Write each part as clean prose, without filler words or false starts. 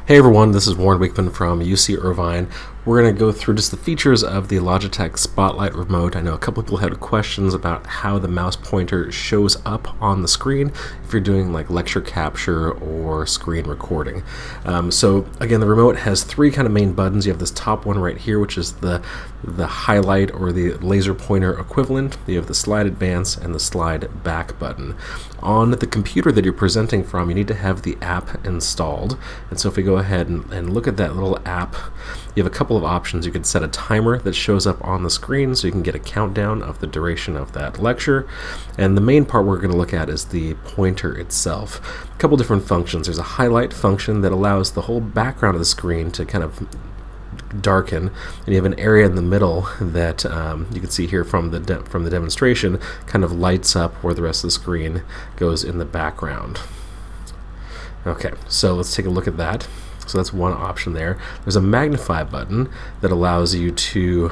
Hey everyone, this is Warren Wickman from UC Irvine. We're going to go through just the features of the Logitech Spotlight remote. I know a couple people had questions about how the mouse pointer shows up on the screen if you're doing like lecture capture or screen recording. So again, the remote has three kind of main buttons. You have this top one right here, which is the highlight or the laser pointer equivalent. You have the slide advance and the slide back button. On the computer that you're presenting from, you need to have the app installed. And so if we go ahead and look at that little app, you have a couple of options. You could set a timer that shows up on the screen so you can get a countdown of the duration of that lecture. And the main part we're going to look at is the pointer itself. A couple different functions. There's a highlight function that allows the whole background of the screen to kind of darken, and you have an area in the middle that you can see here from the demonstration kind of lights up where the rest of the screen goes in the background. Okay, so let's take a look at that. So that's one option there. There's a Magnify button that allows you to,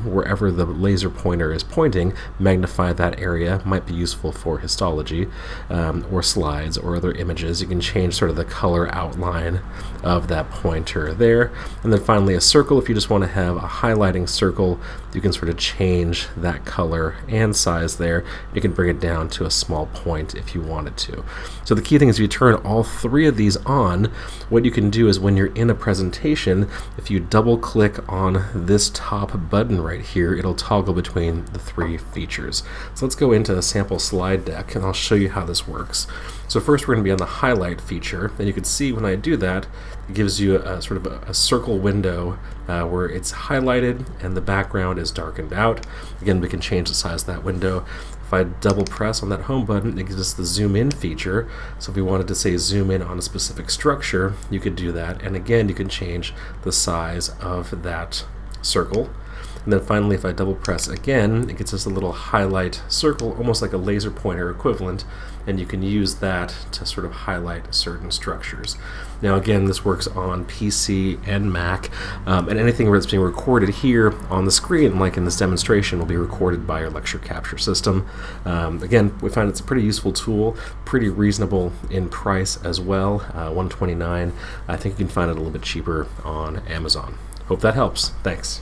wherever the laser pointer is pointing, magnify that area. Might be useful for histology or slides or other images. You can change sort of the color outline of that pointer there. And then finally a circle. If you just want to have a highlighting circle, you can sort of change that color and size there. You can bring it down to a small point if you wanted to. So the key thing is if you turn all three of these on, what you can do is when you're in a presentation, if you double click on this top button right here, it'll toggle between the three features. So let's go into a sample slide deck and I'll show you how this works. So first we're going to be on the highlight feature, and you can see when I do that, it gives you a sort of a circle window where it's highlighted and the background is darkened out. Again, we can change the size of that window. If I double press on that home button, it gives us the zoom in feature. So if we wanted to say zoom in on a specific structure, you could do that. And again, you can change the size of that circle. And then finally, if I double press again, it gets us a little highlight circle, almost like a laser pointer equivalent, and you can use that to sort of highlight certain structures. Now again, this works on PC and Mac, and anything that's being recorded here on the screen, like in this demonstration, will be recorded by your lecture capture system. Again, we find it's a pretty useful tool, pretty reasonable in price as well, $129. I think you can find it a little bit cheaper on Amazon. Hope that helps. Thanks.